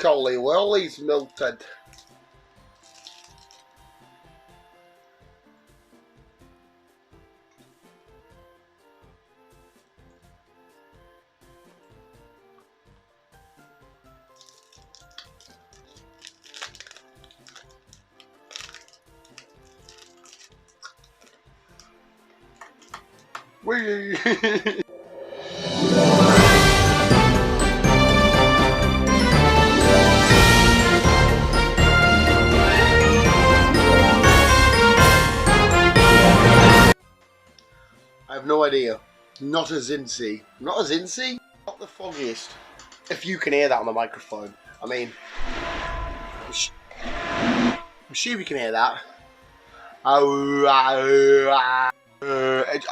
Collie Welly's melted. Whee! I have no idea. Not a Zincy. Not a Zincy? Not the foggiest. If you can hear that on the microphone. I mean, I'm sure you can hear that.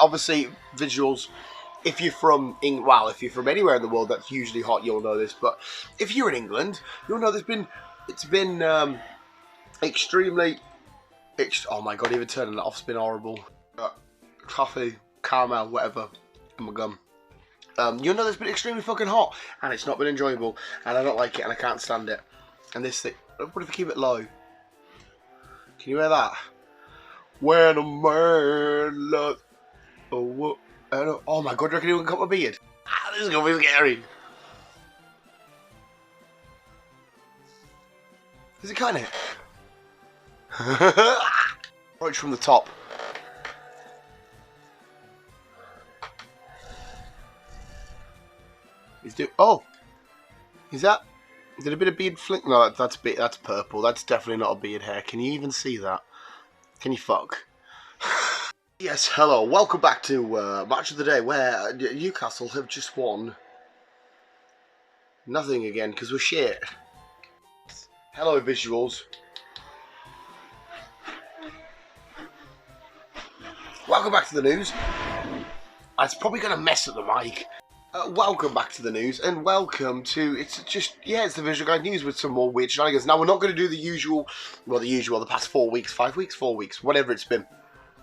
Obviously, visuals. If you're from if you're from anywhere in the world that's usually hot, you'll know this. But if you're in England, you'll know it's been extremely. Oh my god! Even turning that off's been horrible. Coffee, caramel, whatever. Oh my gum. You'll know it's been extremely fucking hot, and it's not been enjoyable, and I don't like it, and I can't stand it. And this thing. What if I keep it low? Can you hear that? When a man loves. Oh my god, do you reckon he can cut my beard? This is gonna be scary. Is it kind of? Right from the top. He's doing. Oh, is that? Did a bit of beard flick? No, that's purple. That's definitely not a beard hair. Can you even see that? Can you fuck? Yes, hello. Welcome back to Match of the Day, where Newcastle have just won nothing again because we're shit. Hello, visuals. Welcome back to the news. It's probably going to mess up the mic. Welcome back to the news, and welcome to, it's the Visual Guide News with some more weird shenanigans. Now, we're not going to do the past 4 weeks, 5 weeks, 4 weeks, whatever it's been,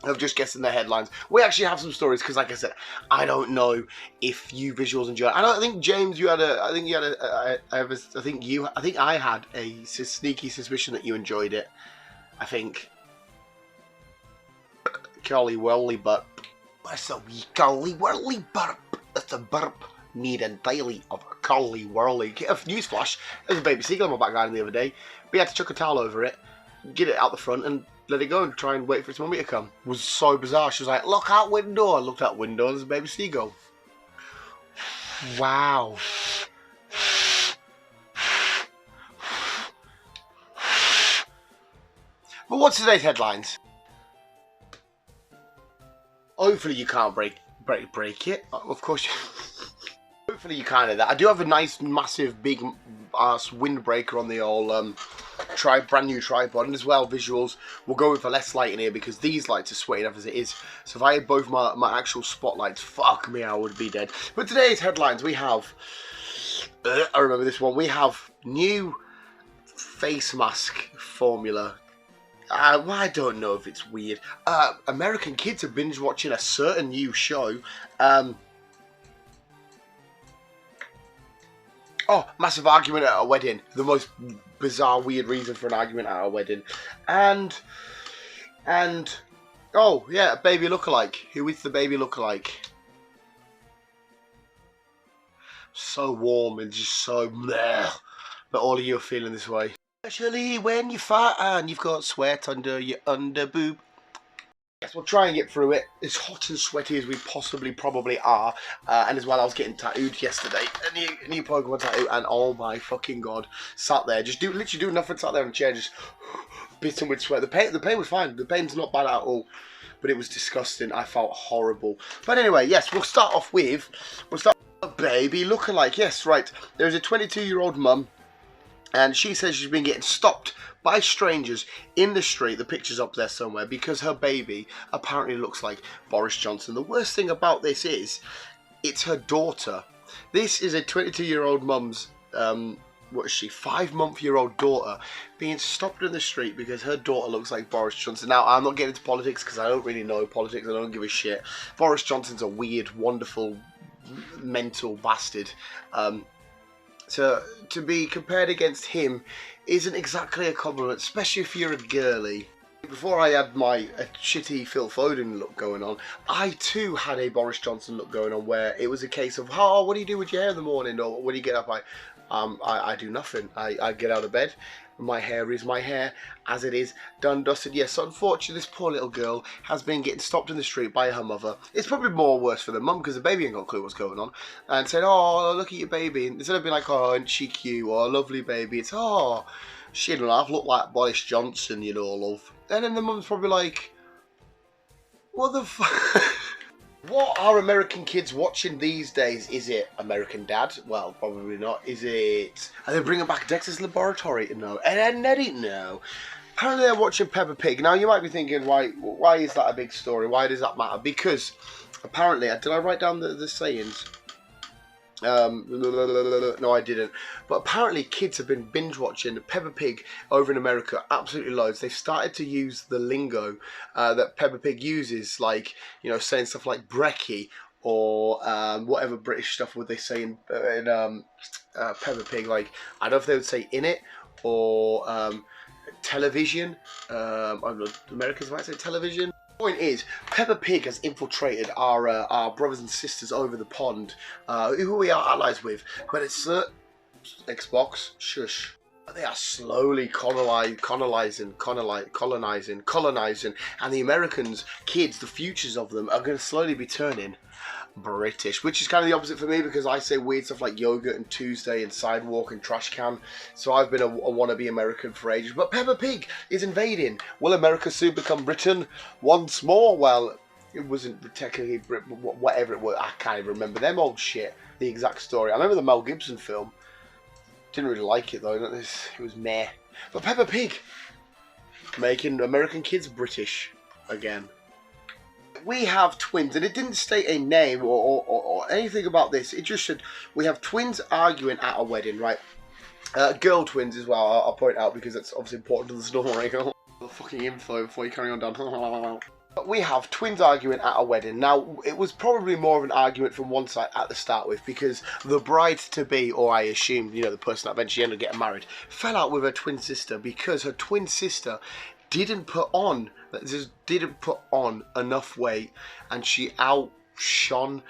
of just guessing the headlines. We actually have some stories, because like I said, I don't know if you visuals enjoy it. I think, James, I think I had a sneaky suspicion that you enjoyed it. I think. Collie Welly burp. That's a wee Collie Welly burp. That's a burp needed daily of a Collie Whirly. Newsflash, there was a baby seagull in my back garden the other day. We had to chuck a towel over it, get it out the front, and let it go and try and wait for its mummy to come. It was so bizarre. She was like, look out window. I looked out window, there's a baby seagull. Wow. But what's today's headlines? Hopefully you can't break it. Of course you... Hopefully you can't do that. I do have a nice, massive, big ass windbreaker on the old brand new tripod, and as well, visuals, we'll go with less light in here because these lights are sweating enough as it is. So if I had both my actual spotlights, fuck me, I would be dead. But today's headlines, we have, I remember this one, we have new face mask formula. I don't know if it's weird. American kids are binge watching a certain new show. Massive argument at a wedding. The most bizarre, weird reason for an argument at a wedding. And oh yeah, a baby lookalike. Who is the baby lookalike? So warm and just so bleh. But all of you are feeling this way. Especially when you're fat and you've got sweat under your underboob. Yes, we'll try and get through it. As hot and sweaty as we probably are. And as well, I was getting tattooed yesterday. A new Pokemon tattoo. And oh my fucking god. Sat there. Literally doing nothing. Sat there on a chair. Just bitten with sweat. The pain was fine. The pain's not bad at all. But it was disgusting. I felt horrible. But anyway, yes, we'll start off with a baby lookalike. Yes, right. There's a 22-year-old mum. And she says she's been getting stopped by strangers in the street. The picture's up there somewhere because her baby apparently looks like Boris Johnson. The worst thing about this is, it's her daughter. This is a 22-year-old mum's, 5-month-year-old daughter being stopped in the street because her daughter looks like Boris Johnson. Now, I'm not getting into politics because I don't really know politics. I don't give a shit. Boris Johnson's a weird, wonderful, mental bastard. to be compared against him isn't exactly a compliment, especially if you're a girly. Before I had my shitty Phil Foden look going on, I too had a Boris Johnson look going on, where it was a case of, oh, what do you do with your hair in the morning, or when you get up? I do nothing. I get out of bed. My hair is my hair, as it is, done, dusted. Yes, so unfortunately, this poor little girl has been getting stopped in the street by her mother. It's probably more worse for the mum, because the baby ain't got a clue what's going on. And said, oh, look at your baby. And instead of being like, oh, isn't she cute, or a lovely baby, it's, oh, she don't laugh, look like Boris Johnson, you know, love. And then the mum's probably like, what the fuck? What are American kids watching these days? Is it American Dad? Well, probably not. Is it... Are they bringing back Dexter's Laboratory? No. And Eddie? No. Apparently they're watching Peppa Pig. Now, you might be thinking, why is that a big story? Why does that matter? Because, apparently... Did I write down the sayings? No, I didn't. But apparently kids have been binge watching Peppa Pig over in America absolutely loads. They've started to use the lingo that Peppa Pig uses, like, you know, saying stuff like brekkie, or whatever British stuff would they say in Peppa Pig. Like, I don't know if they would say in it, or television. I don't know, Americans might say television. Point is, Peppa Pig has infiltrated our brothers and sisters over the pond, who we are allies with, but it's Xbox, shush. They are slowly colonizing, and the Americans, kids, the futures of them are going to slowly be turning British, which is kind of the opposite for me, because I say weird stuff like yogurt and Tuesday and sidewalk and trash can, so I've been a wannabe American for ages. But Peppa Pig is invading. Will America soon become Britain once more? Well, it wasn't technically Britain, whatever it was. I can't even remember them old shit, the exact story. I remember the Mel Gibson film. Didn't really like it though. It was meh. But Peppa Pig making American kids British again. We have twins, and it didn't state a name or anything about this. It just said we have twins arguing at a wedding, right? Girl twins as well, I'll point out, because that's obviously important to the story. The fucking info before you carry on down. We have twins arguing at a wedding. Now, it was probably more of an argument from one side at the start with, because the bride-to-be, or I assume, you know, the person that eventually ended up getting married, fell out with her twin sister, because her twin sister didn't put on enough weight, and she outshone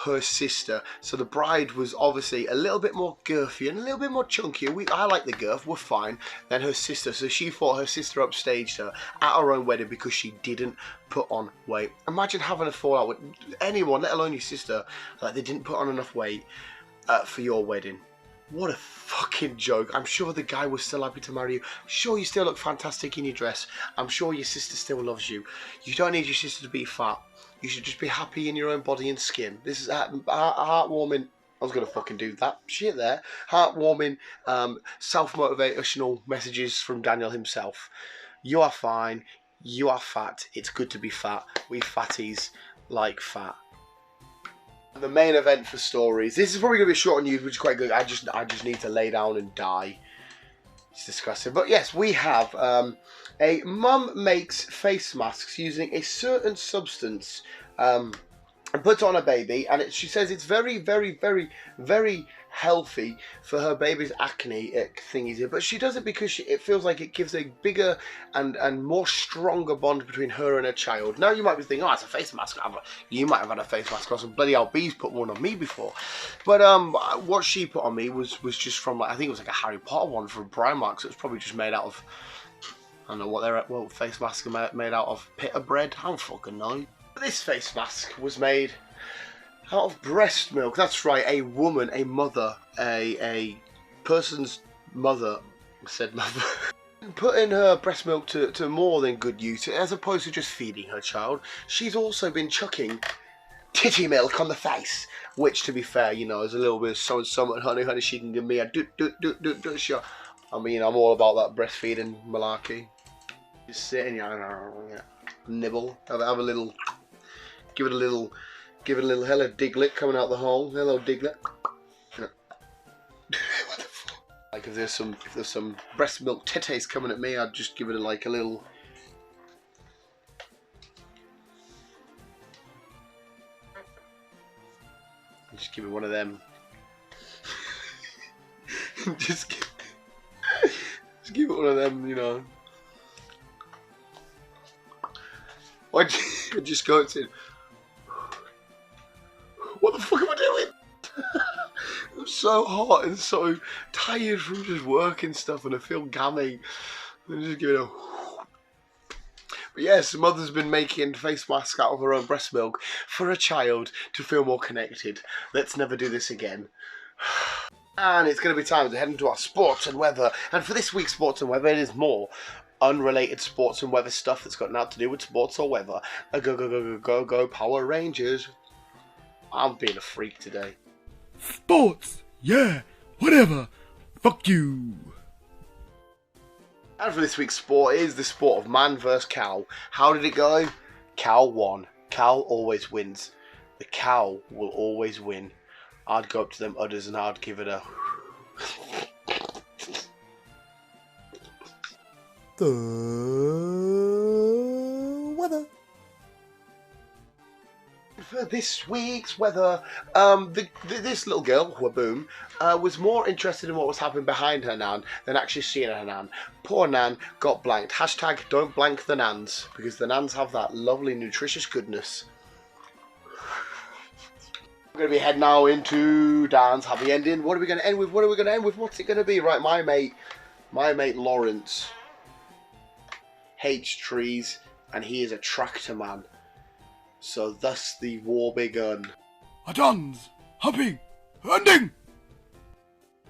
her sister. So the bride was obviously a little bit more girthy and a little bit more chunkier. I like the girth, we're fine, than her sister. So she thought her sister upstaged her at her own wedding because she didn't put on weight. Imagine having a fallout with anyone, let alone your sister, like they didn't put on enough weight for your wedding. What a fucking joke. I'm sure the guy was still happy to marry you. I'm sure you still look fantastic in your dress. I'm sure your sister still loves you. You don't need your sister to be fat. You should just be happy in your own body and skin. This is heartwarming. I was going to fucking do that shit there. Heartwarming, self-motivational messages from Daniel himself. You are fine. You are fat. It's good to be fat. We fatties like fat. The main event for stories. This is probably going to be short on news, which is quite good. I just need to lay down and die. It's disgusting. But yes, we have a mum makes face masks using a certain substance and puts on a baby, and she says it's very, very, very, very healthy for her baby's acne thingies here. But she does it because it feels like it gives a bigger and more stronger bond between her and her child. Now you might be thinking, oh, it's a face mask. You might have had a face mask, or some bloody hell bees put one on me before. But what she put on me was just from, like, I think it was like a Harry Potter one from Primark. So it was probably just made out of, I don't know what face masks are made out of. Pita bread? I don't fucking know. This face mask was made out of breast milk. That's right, a woman, a mother, a person's mother, said mother, putting her breast milk to more than good use, as opposed to just feeding her child. She's also been chucking titty milk on the face, which, to be fair, you know, is a little bit of so and so much honey, she can give me a shot. I mean, I'm all about that breastfeeding malarkey. Just sitting here, nibble, have a little, give it a little hello Diglett coming out the hole. Hello Diglett. What the fuck? Like if there's some breast milk titties coming at me, I'd just give it like a little. Just give it one of them. just give it one of them, you know. I just go and say, what the fuck am I doing? I'm so hot and so tired from just working stuff, and I feel gammy. I'm just giving a. But yes, mother's been making face masks out of her own breast milk for a child to feel more connected. Let's never do this again. And it's going to be time to head into our sports and weather. And for this week's sports and weather, it is more unrelated sports and weather stuff that's got nothing to do with sports or weather. Go, Power Rangers. I'm being a freak today. Sports, yeah, whatever. Fuck you. And for this week's sport is the sport of man versus cow. How did it go? Cow won. Cow always wins. The cow will always win. I'd go up to them udders and I'd give it a... The weather. For this week's weather, this little girl, Waboom, was more interested in what was happening behind her nan than actually seeing her nan. Poor nan got blanked. Hashtag don't blank the nans, because the nans have that lovely nutritious goodness. We're going to be heading now into Dan's happy ending. What are we going to end with? What's it going to be? Right, my mate Lawrence hates trees, and he is a tractor man. So thus the war begun. Dan's happy ending.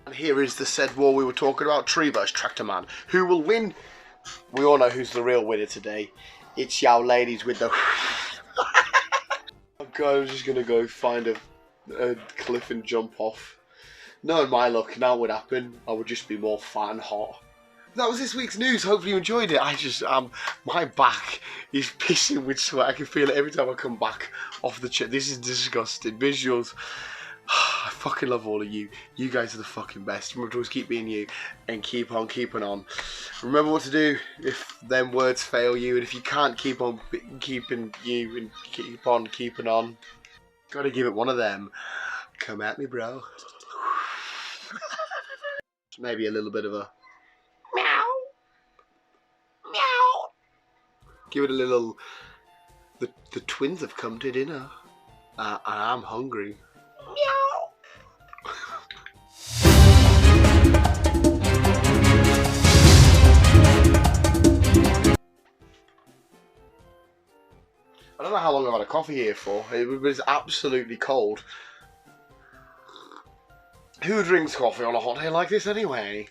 And here is the said war we were talking about, tree versus tractor man. Who will win? We all know who's the real winner today. It's y'all ladies with the... I'm just going to go find a cliff and jump off. Knowing my luck, now would happen. I would just be more fat and hot. That was this week's news. Hopefully you enjoyed it. My back is pissing with sweat. I can feel it every time I come back off the chair. This is disgusting. Visuals. I fucking love all of you. You guys are the fucking best. Remember to always keep being you and keep on keeping on. Remember what to do if them words fail you, and if you can't keep on keeping you and keep on keeping on, gotta give it one of them. Come at me, bro. Maybe a little bit of a meow, meow. Give it a little. The twins have come to dinner. And I'm hungry. Meow. I don't know how long I've had a coffee here for. It was absolutely cold. Who drinks coffee on a hot day like this anyway?